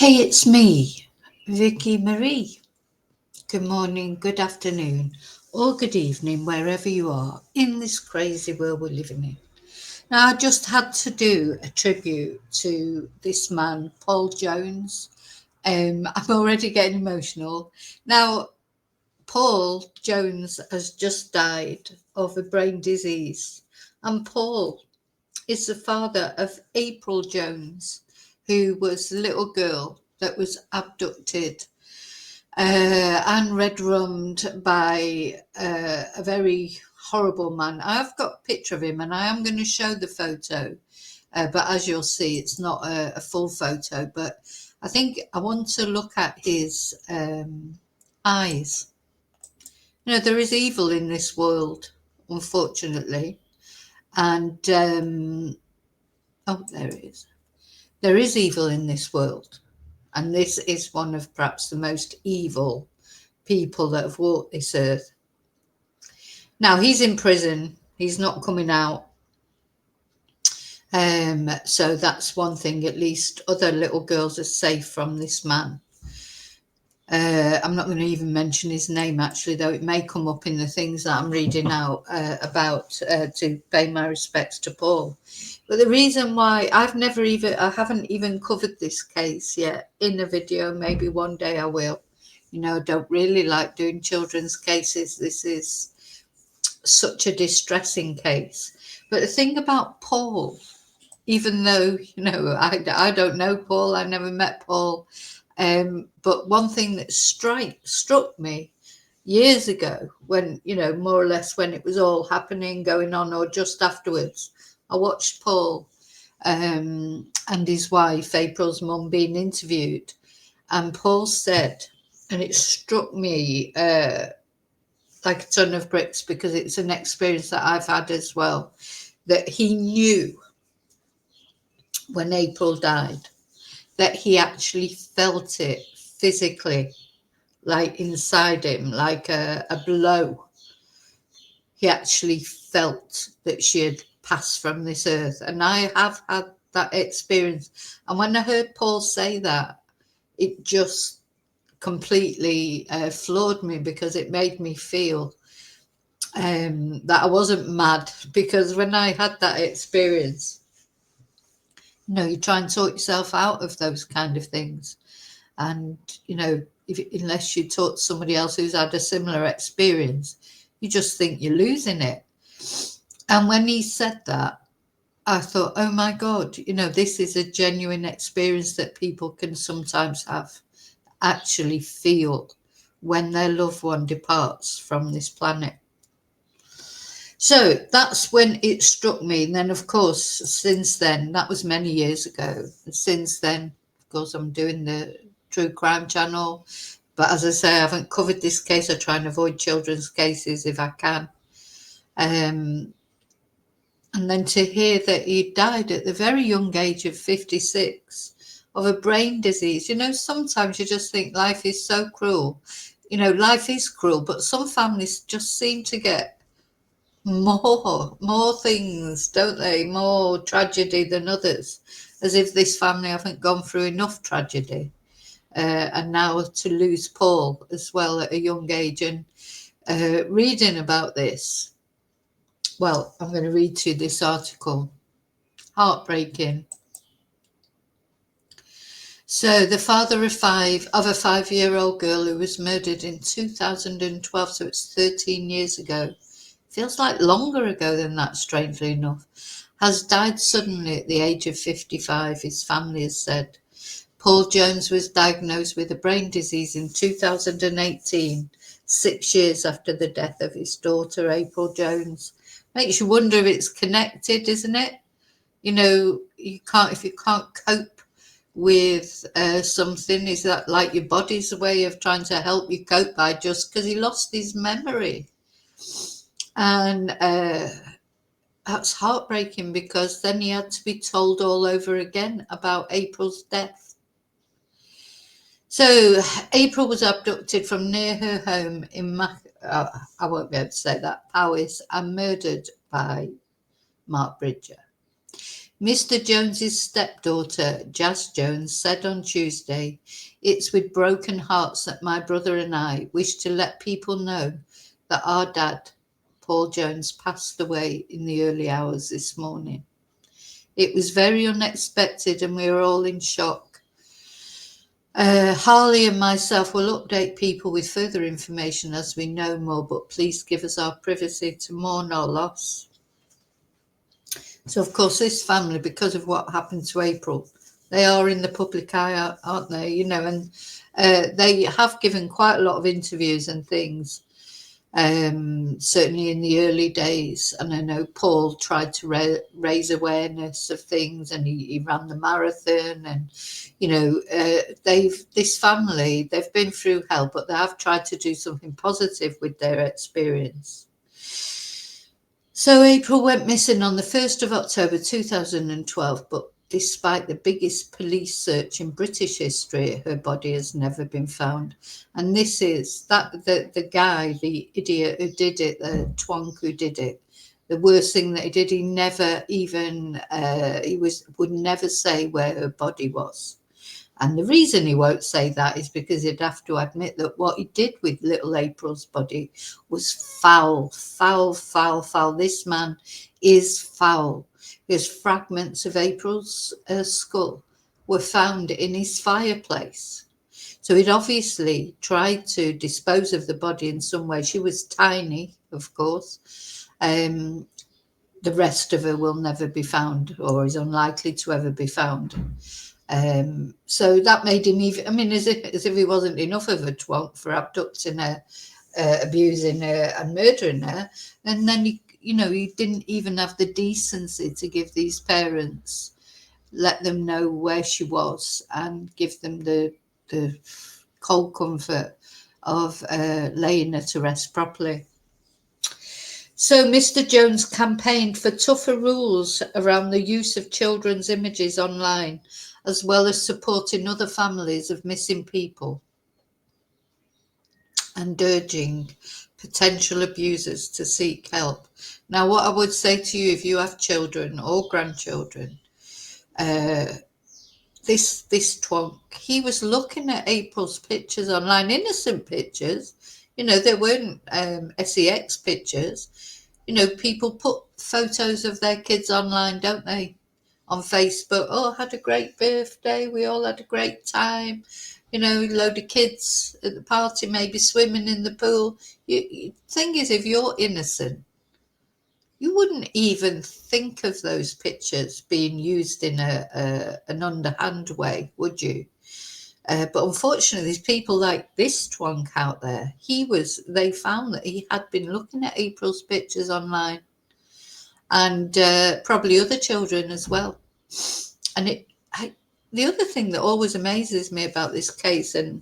Hey, it's me, Vicky Marie. Good morning, good afternoon, or good evening, wherever you are in this crazy world we're living in. Now, I just had to do a tribute to this man, Paul Jones. I'm already getting emotional. Now, Paul Jones has just died of a brain disease, and Paul is the father of April Jones, who was the little girl that was abducted and red rummed by a very horrible man. I've got a picture of him and I am going to show the photo, but as you'll see, it's not a full photo. But I think I want to look at his eyes. You know, there is evil in this world, unfortunately. And, oh, there it is. There is evil in this world. And this is one of perhaps the most evil people that have walked this earth. Now, he's in prison. He's not coming out. So that's one thing. At least other little girls are safe from this man. I'm not going to even mention his name, actually, though it may come up in the things that I'm reading out about to pay my respects to Paul. But the reason why I haven't even covered this case yet in a video. Maybe one day I will. You know, I don't really like doing children's cases. This is such a distressing case. But the thing about Paul, even though, you know, I don't know Paul, I've never met Paul. But one thing that struck me years ago when, you know, more or less when it was all happening, going on, or just afterwards, I watched Paul and his wife, April's mum, being interviewed. And Paul said, and it struck me like a ton of bricks because it's an experience that I've had as well, that he knew when April died that he actually felt it physically, like inside him, like a blow. He actually felt that she had passed from this earth. And I have had that experience. And when I heard Paul say that, it just completely floored me because it made me feel that I wasn't mad. Because when I had that experience, you know, you try and sort yourself out of those kind of things. And, you know, unless you talk to somebody else who's had a similar experience, you just think you're losing it. And when he said that, I thought, oh my God, you know, this is a genuine experience that people can sometimes have, actually feel when their loved one departs from this planet. So that's when it struck me. And then, of course, since then, that was many years ago. Since then, of course, I'm doing the True Crime channel. But as I say, I haven't covered this case. I try and avoid children's cases if I can. And then to hear that he died at the very young age of 56 of a brain disease, you know, sometimes you just think life is so cruel. You know, life is cruel, but some families just seem to get more things, don't they? More tragedy than others, as if this family haven't gone through enough tragedy. And now to lose Paul as well at a young age, and reading about this, well, I'm going to read to you this article. Heartbreaking. So the father of a 5-year-old girl who was murdered in 2012, so it's 13 years ago, feels like longer ago than that, strangely enough, has died suddenly at the age of 55, his family has said. Paul Jones was diagnosed with a brain disease in 2018, 6 years after the death of his daughter, April Jones. Makes you wonder if it's connected, isn't it? You know, if you can't cope with something, is that like your body's way of trying to help you cope by just because he lost his memory? And that's heartbreaking because then he had to be told all over again about April's death. So April was abducted from near her home in I won't be able to say that, Powys, and murdered by Mark Bridger. Mr. Jones's stepdaughter, Jazz Jones, said on Tuesday, "It's with broken hearts that my brother and I wish to let people know that our dad, Paul Jones, passed away in the early hours this morning. It was very unexpected and we were all in shock. Harley and myself will update people with further information as we know more, but please give us our privacy to mourn our loss." So, of course, this family, because of what happened to April, they are in the public eye, aren't they? You know, and they have given quite a lot of interviews and things, certainly in the early days. And I know Paul tried to raise awareness of things, and he ran the marathon. And, you know, this family, they've been through hell, but they have tried to do something positive with their experience. So April went missing on the 1st of October 2012, but despite the biggest police search in British history, her body has never been found. And this is the guy, the idiot who did it, the twonk who did it. The worst thing that he did, he never even would never say where her body was. And the reason he won't say that is because he'd have to admit that what he did with little April's body was foul, foul, foul, foul. This man is foul. His fragments of April's skull were found in his fireplace. So he'd obviously tried to dispose of the body in some way. She was tiny, of course. The rest of her will never be found, or is unlikely to ever be found. So that made him even, I mean, as if he wasn't enough of a twonk for abducting her, abusing her and murdering her. And then, he didn't even have the decency to give these parents, let them know where she was and give them the cold comfort of laying her to rest properly. So Mr. Jones campaigned for tougher rules around the use of children's images online, as well as supporting other families of missing people and urging potential abusers to seek help. Now, what I would say to you, if you have children or grandchildren, this twonk, he was looking at April's pictures online, innocent pictures. They weren't sex pictures. People put photos of their kids online, don't they? On Facebook. Oh, had a great birthday. We all had a great time. A load of kids at the party, maybe swimming in the pool. Thing is, if you're innocent, you wouldn't even think of those pictures being used in an underhand way, would you? But unfortunately, there's people like this twonk out there. They found that he had been looking at April's pictures online, and probably other children as well. And the other thing that always amazes me about this case, and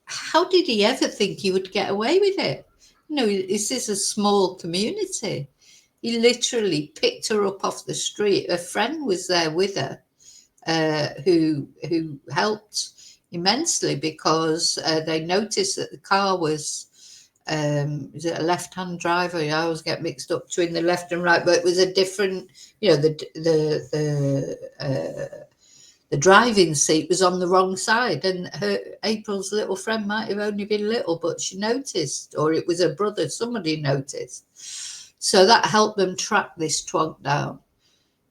how did he ever think he would get away with it? This is a small community. He literally picked her up off the street. A friend was there with her, who helped immensely, because they noticed that the car was is it a left-hand driver? I always get mixed up between the left and right, but it was a different, the driving seat was on the wrong side, and April's little friend might have only been little, but she noticed, or it was her brother, somebody noticed. So that helped them track this twonk down.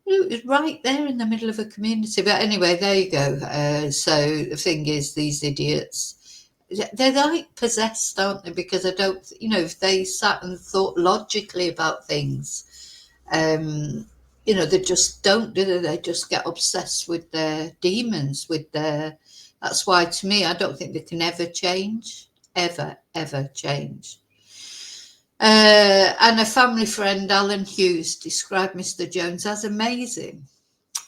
It was right there in the middle of a community. But anyway, there you go. So the thing is, these idiots, they're like possessed, aren't they? Because I don't, if they sat and thought logically about things, they just don't, do they? They just get obsessed with their demons, that's why, to me, I don't think they can ever change, ever change. And a family friend, Alan Hughes, described Mr. Jones as amazing.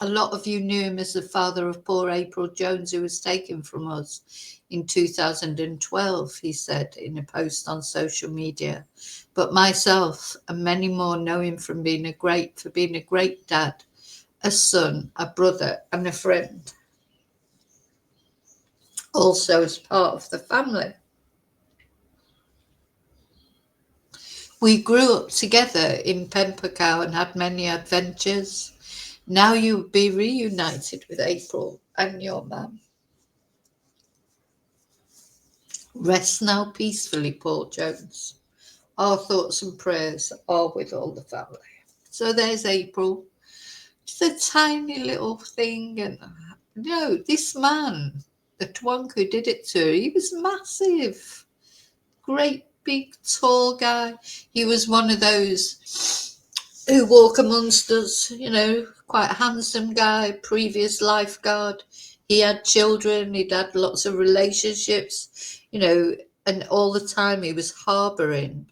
A lot of you knew him as the father of poor April Jones, who was taken from us in 2012, he said in a post on social media. But myself and many more know him for being a great dad, a son, a brother, and a friend. Also as part of the family. We grew up together in Pembrokeshire and had many adventures. Now you'll be reunited with April and your man. Rest now peacefully, Paul Jones. Our thoughts and prayers are with all the family. So there's April. Just a tiny little thing. And this man, the twonk who did it to her, he was massive. Great big tall guy. He was one of those who walk amongst us, quite a handsome guy, previous lifeguard. He had children, he'd had lots of relationships, and all the time he was harboring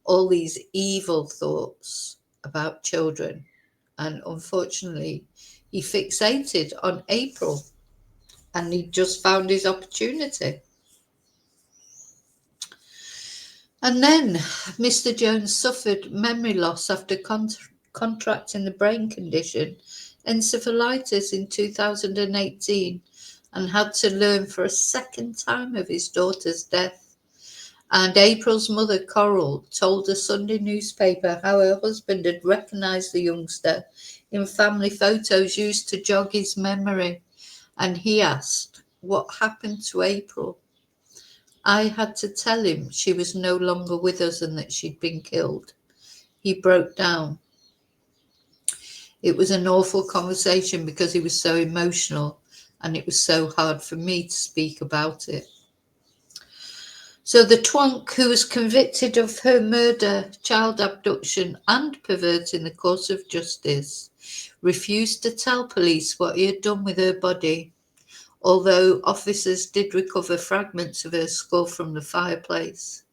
all these evil thoughts about children. And unfortunately, he fixated on April and he just found his opportunity. And then Mr. Jones suffered memory loss after contracting the brain condition encephalitis in 2018 and had to learn for a second time of his daughter's death. And April's mother, Coral, told a Sunday newspaper how her husband had recognised the youngster in family photos used to jog his memory. And he asked, "What happened to April?" I had to tell him she was no longer with us and that she'd been killed. He broke down. It was an awful conversation because he was so emotional and it was so hard for me to speak about it. So the twonk, who was convicted of her murder, child abduction and perverting the course of justice, refused to tell police what he had done with her body, although officers did recover fragments of her skull from the fireplace.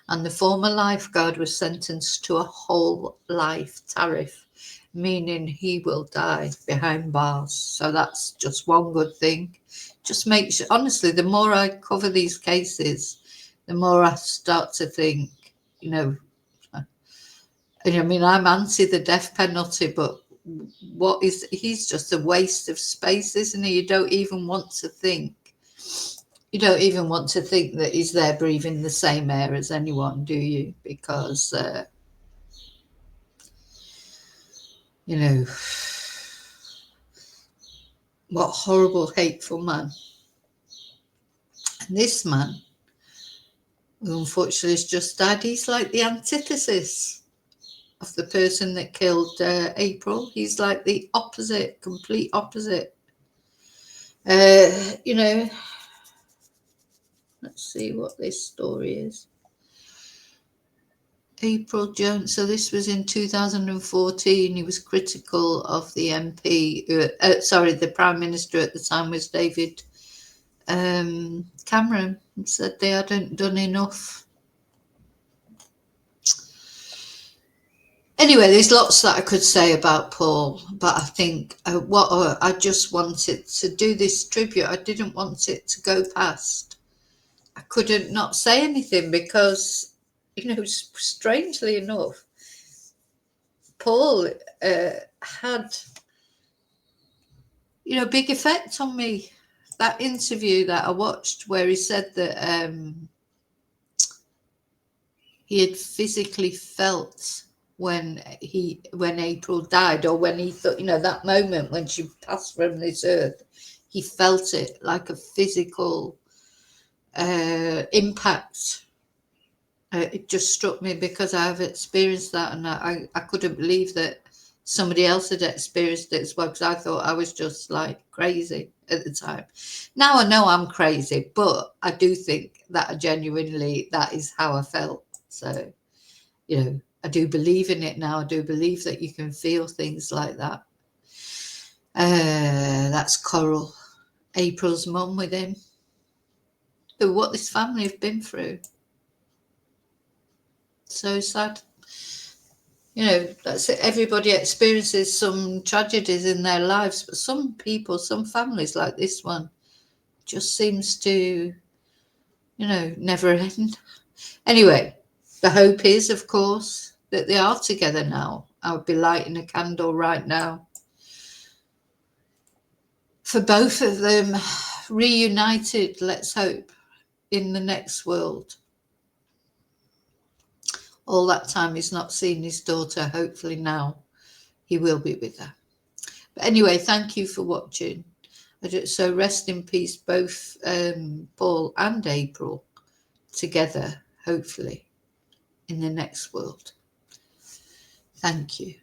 And the former lifeguard was sentenced to a whole life tariff, meaning he will die behind bars. So that's just one good thing. Just make sure, honestly, the more I cover these cases, the more I start to think, I'm anti the death penalty, but he's just a waste of space, isn't he? You don't even want to think that he's there breathing the same air as anyone, do you? Because, what horrible, hateful man. And this man, who unfortunately has just died, he's like the antithesis of the person that killed April. He's like the opposite, complete opposite. Let's see what this story is. April Jones. So this was in 2014. He was critical of the MP. The Prime Minister at the time was David Cameron. And said they hadn't done enough. Anyway, there's lots that I could say about Paul, but I think I just wanted to do this tribute. I didn't want it to go past. I couldn't not say anything because, strangely enough, Paul had, big effect on me. That interview that I watched where he said that he had physically felt when April died, or when he thought, that moment when she passed from this earth, he felt it like a physical impact. It just struck me because I've experienced that, and I couldn't believe that somebody else had experienced it as well, because I thought I was just like crazy at the time. Now I know I'm crazy, but I do think that that is how I felt. So, I do believe in it now. I do believe that you can feel things like that. That's Coral, April's mum, with him. What this family have been through. So sad. That's it. Everybody experiences some tragedies in their lives, but some people, some families like this one, just seems to, never end. Anyway, the hope is, of course, that they are together now. I would be lighting a candle right now for both of them, reunited, let's hope, in the next world. all that time he's not seen his daughter. Hopefully now he will be with her. But anyway, thank you for watching. So rest in peace, both Paul and April, together, hopefully, in the next world. Thank you.